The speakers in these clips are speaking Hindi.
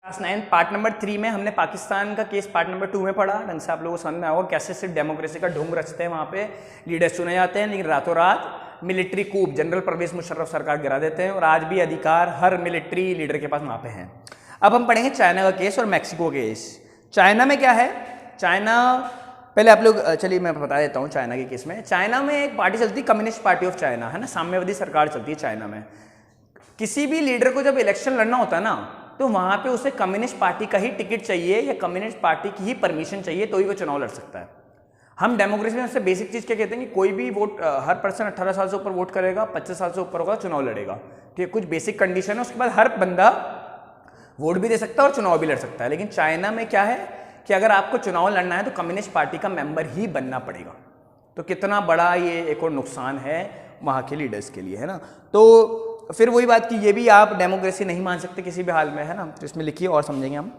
क्लास 9 पार्ट नंबर 3 में हमने पाकिस्तान का केस पार्ट नंबर 2 में पढ़ा। ढंग से आप लोगों को समझ में आएगा कैसे सिर्फ डेमोक्रेसी का ढोंग रचते हैं, वहाँ पे लीडर्स चुने जाते हैं, लेकिन रातों रात मिलिट्री कूप जनरल परवेज मुशर्रफ सरकार गिरा देते हैं और आज भी अधिकार हर मिलिट्री लीडर के पास वहाँ पे हैं। अब हम पढ़ेंगे चाइना का केस और मैक्सिको केस। चाइना में क्या है, चाइना पहले आप लोग चलिए मैं बता देता हूँ। चाइना के केस में, चाइना में एक पार्टी चलती है कम्युनिस्ट पार्टी ऑफ चाइना, है ना, साम्यवादी सरकार चलती है चाइना में। किसी भी लीडर को जब इलेक्शन लड़ना होता है ना, तो वहां पे उसे कम्युनिस्ट पार्टी का ही टिकट चाहिए या कम्युनिस्ट पार्टी की ही परमिशन चाहिए तो ही वो चुनाव लड़ सकता है। हम डेमोक्रेसी में सबसे बेसिक चीज क्या कहते हैं कि कोई भी वोट हर पर्सन 18 साल से ऊपर वोट करेगा, 25 साल से ऊपर होगा चुनाव लड़ेगा। ठीक है, कुछ बेसिक कंडीशन है, उसके बाद हर बंदा वोट भी दे सकता है और चुनाव भी लड़ सकता है। लेकिन चाइना में क्या है कि अगर आपको चुनाव लड़ना है तो कम्युनिस्ट पार्टी का मेंबर ही बनना पड़ेगा। तो कितना बड़ा ये एक और नुकसान है वहाँ के लीडर्स के लिए, है ना। तो फिर वही बात कि ये भी आप डेमोक्रेसी नहीं मान सकते किसी भी हाल में, है ना। तो इसमें लिखिए और समझेंगे हम।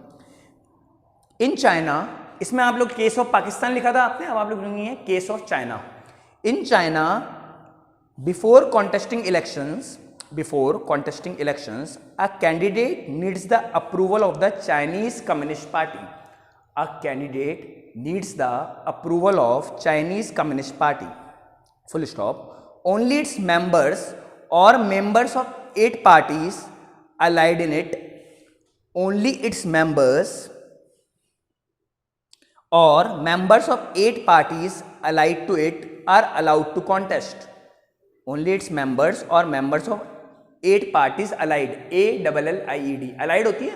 इन चाइना, इसमें आप लोग केस ऑफ पाकिस्तान लिखा था आपने, अब आप लोग लिखेंगे case of China. In China before contesting elections a candidate needs the approval of the Chinese communist party. A candidate needs the approval of Chinese communist party, full stop. Only its members or members of 8 parties allied in it, only its members or members of 8 parties allied to it are allowed to contest. Only its members or members of 8 parties allied, ALLIED, allied होती है,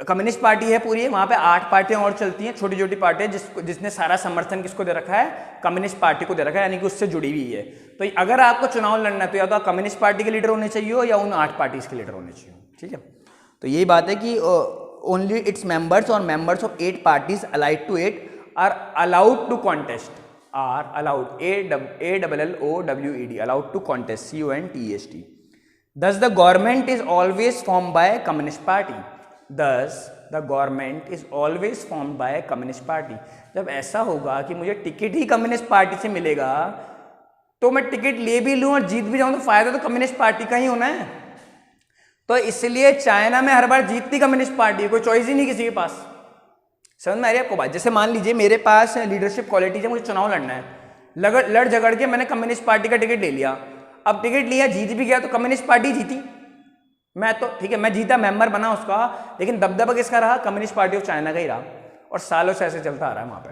कम्युनिस्ट पार्टी है पूरी, वहां पे 8 पार्टियां और चलती हैं, छोटी छोटी पार्टियां जिसने सारा समर्थन किसको दे रखा है, कम्युनिस्ट पार्टी को दे रखा है, यानी कि उससे जुड़ी हुई है। तो अगर आपको चुनाव लड़ना है तो या तो कम्युनिस्ट पार्टी के लीडर होने चाहिए या उन 8 पार्टीज के लीडर होने चाहिए। ठीक है, तो यही बात है कि ओनली इट्स मेंबर्स और members of 8 parties allied to it are allowed to contest, are allowed, ALLOWED, allowed to contest, CONTEST। Thus the government is always formed by a communist party. Thus the government is always formed by a communist party. जब ऐसा होगा कि मुझे टिकट ही कम्युनिस्ट पार्टी से मिलेगा तो मैं टिकट ले भी लूं और जीत भी जाऊं तो फायदा तो कम्युनिस्ट पार्टी का ही होना है। तो इसलिए चाइना में हर बार जीतती कम्युनिस्ट पार्टी है, कोई चॉइस ही नहीं किसी के पास। समझ में आ रही है आपको बात। जैसे मान लीजिए मेरे पास लीडरशिप क्वालिटीज है, मुझे चुनाव लड़ना है, लड़ झगड़ के मैंने कम्युनिस्ट पार्टी का टिकट ले लिया। अब टिकट लिया, जीत भी गया तो कम्युनिस्ट पार्टी जीती, मैं तो ठीक है, मैं जीता, मेंबर बना उसका, लेकिन दबदबा किसका रहा, कम्युनिस्ट पार्टी ऑफ चाइना का ही रहा। और सालों से ऐसे चलता आ रहा है वहां पे।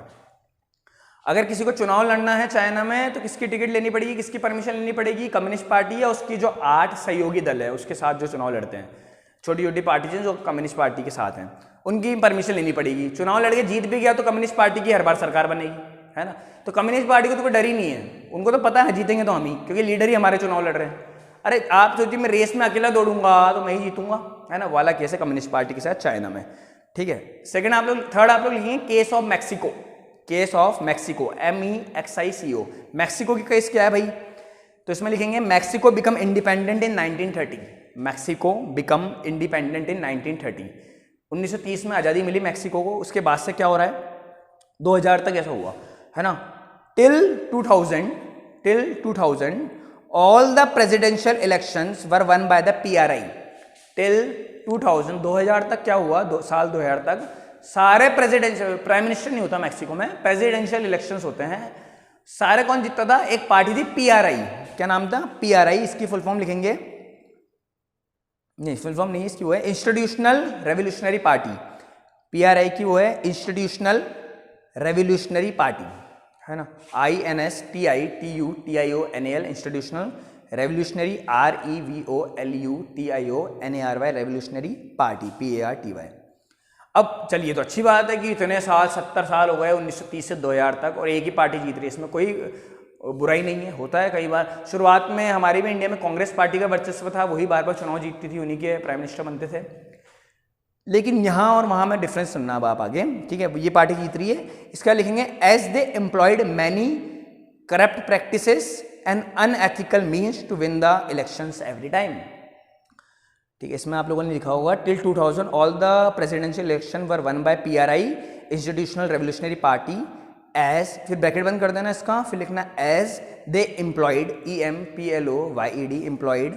अगर किसी को चुनाव लड़ना है चाइना में तो किसकी टिकट लेनी पड़ेगी, किसकी परमिशन लेनी पड़ेगी, कम्युनिस्ट पार्टी या उसकी जो 8 सहयोगी दल है उसके साथ जो चुनाव लड़ते हैं, छोटी छोटी पार्टी जो कम्युनिस्ट पार्टी के साथ हैं, उनकी परमिशन लेनी पड़ेगी। चुनाव लड़के जीत भी गया तो कम्युनिस्ट पार्टी की हर बार सरकार बनेगी, है ना। तो कम्युनिस्ट पार्टी को तो कोई डर ही नहीं है, उनको तो पता है जीतेंगे तो हम ही, क्योंकि लीडर ही हमारे चुनाव लड़ रहे हैं। अरे आप सोचिए मैं रेस में अकेला दौड़ूंगा तो मैं ही जीतूंगा, है ना, वाला केस है कम्युनिस्ट पार्टी के साथ चाइना में। ठीक है, सेकंड आप लोग, थर्ड आप लोग लिखेंगे case of Mexico. Case of Mexico, MEXICO। Mexico की केस क्या है भाई, तो इसमें लिखेंगे Mexico become independent in 1930। Mexico become independent in 1930। 1930 में आज़ादी मिली मैक्सिको को, उसके बाद से क्या हो रहा है, 2000 तक ऐसा हुआ, है ना। Till 2000 all the presidential elections were won by the PRI. Till 2000 तक क्या हुआ, साल 2000 तक सारे प्रेसिडेंशियल, प्राइम मिनिस्टर नहीं होता मैक्सिको में, प्रेसिडेंशियल इलेक्शंस होते हैं, सारे कौन जीतता था, एक पार्टी थी PRI। क्या नाम था, PRI। इसकी फुल फॉर्म लिखेंगे, नहीं फुल फॉर्म नहीं इसकी, वो है इंस्टीट्यूशनल रेवोल्यूशनरी पार्टी। PRI की वो है इंस्टीट्यूशनल रेवोल्यूशनरी पार्टी, है ना, INSTITUTIONAL, institutional revolutionary, REVOLUTIONARY, revolutionary party, PARTY। अब चलिए, तो अच्छी बात है कि इतने साल, 70 साल हो गए 1930 से 2000 तक और एक ही पार्टी जीत रही है, इसमें कोई बुराई नहीं है। होता है कई बार, शुरुआत में हमारे भी इंडिया में कांग्रेस पार्टी का वर्चस्व था, वही बार बार चुनाव जीतती थी, उन्हीं के प्राइम मिनिस्टर बनते थे। लेकिन यहाँ और वहाँ में डिफरेंस सुनना अब आप आगे। ठीक है, ये पार्टी जीत रही है, इसका लिखेंगे as they employed many corrupt practices and unethical means to win the elections every time. ठीक है, इसमें आप लोगों ने लिखा होगा till 2000 all the presidential election were won by PRI, institutional revolutionary party, as, फिर ब्रैकेट बंद कर देना इसका, फिर लिखना as they employed, EMPLOYED, employed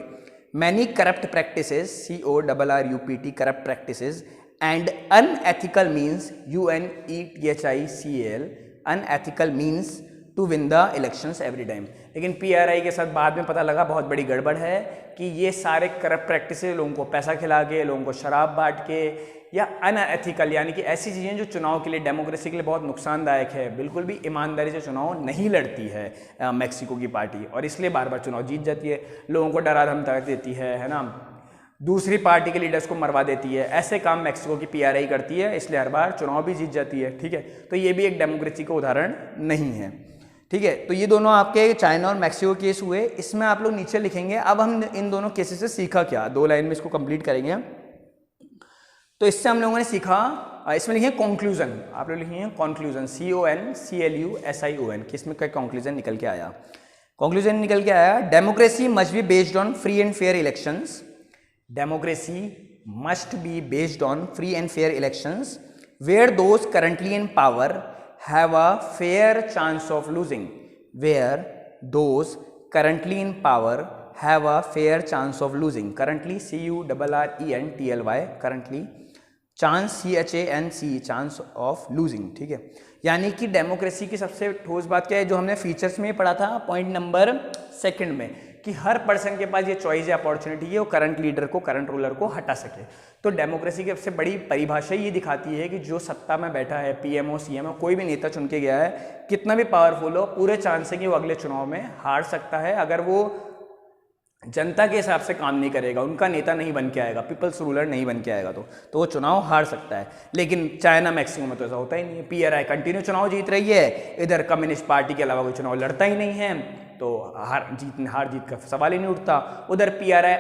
many corrupt practices, CORRUPT, corrupt practices and unethical means UNETHICAL, unethical means to win the elections every time. लेकिन PRI के साथ बाद में पता लगा बहुत बड़ी गड़बड़ है कि ये सारे करप्ट प्रैक्टिसेस, लोगों को पैसा खिला के, लोगों को शराब बांट के, या अनएथिकल यानी कि ऐसी चीज़ें जो चुनाव के लिए, डेमोक्रेसी के लिए बहुत नुकसानदायक है। बिल्कुल भी ईमानदारी से चुनाव नहीं लड़ती है मैक्सिको की पार्टी, और इसलिए बार बार चुनाव जीत जाती है। लोगों को डरा धमका देती है ना, दूसरी पार्टी के लीडर्स को मरवा देती है। ऐसे काम मैक्सिको की PRI करती है, इसलिए हर बार चुनाव भी जीत जाती है। ठीक है, तो ये भी एक डेमोक्रेसी का उदाहरण नहीं है। ठीक है, तो ये दोनों आपके चाइना और मैक्सिको केस हुए। इसमें आप लोग नीचे लिखेंगे अब हम इन दोनों केसेस से सीखा क्या, 2 लाइन में इसको कंप्लीट करेंगे। तो इससे हम लोगों ने सीखा, इसमें लिखे कंक्लूजन, आप लोग लिखेंगे कंक्लूजन, CONCLUSION, कि इसमें क्या कंक्लूजन निकल के आया। कंक्लूजन निकल के आया, democracy must be based on free and fair elections, democracy must be based on free and fair elections where those currently in power have a fair chance of losing, where those currently in power have a fair chance of losing. Currently, CURRENTLY, currently, chance CHANCE, chance of losing। ठीक है, यानी कि डेमोक्रेसी की सबसे ठोस बात क्या है, जो हमने फीचर्स में पढ़ा था पॉइंट नंबर 2 में, कि हर पर्सन के पास ये चॉइस या अपॉर्चुनिटी है वो करंट लीडर को, करंट रूलर को हटा सके। तो डेमोक्रेसी की सबसे बड़ी परिभाषा ये दिखाती है कि जो सत्ता में बैठा है, PMO CMO कोई भी नेता चुन के गया है, कितना भी पावरफुल हो, पूरे चांस है कि वो अगले चुनाव में हार सकता है अगर वो जनता के हिसाब से काम नहीं करेगा, उनका नेता नहीं बन के आएगा, पीपल्स रूलर नहीं बन के आएगा, तो वो चुनाव हार सकता है। लेकिन चाइना मैक्सिको में तो ऐसा होता ही नहीं है। PRI कंटिन्यू चुनाव जीत रही है, इधर कम्युनिस्ट पार्टी के अलावा कोई चुनाव लड़ता ही नहीं है, तो हार जीत का सवाल ही नहीं उठता। उधर PRI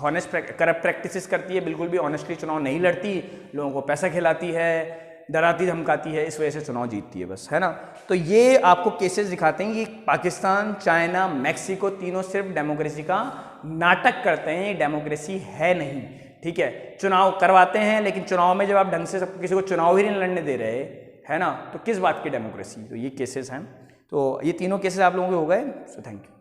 हॉनेस्ट करप्ट प्रैक्टिसेस करती है, बिल्कुल भी ऑनेस्टली चुनाव नहीं लड़ती, लोगों को पैसा खिलाती है, डराती धमकाती है, इस वजह से चुनाव जीतती है बस, है ना। तो ये आपको केसेस दिखाते हैं कि पाकिस्तान, चाइना, मैक्सिको तीनों सिर्फ डेमोक्रेसी का नाटक करते हैं, ये डेमोक्रेसी है नहीं। ठीक है, चुनाव करवाते हैं, लेकिन चुनाव में जब आप ढंग से किसी को चुनाव ही नहीं लड़ने दे रहे, है ना, तो किस बात की डेमोक्रेसी। तो ये केसेस हैं, तो ये तीनों केसेस आप लोगों के हो गए। So thank you.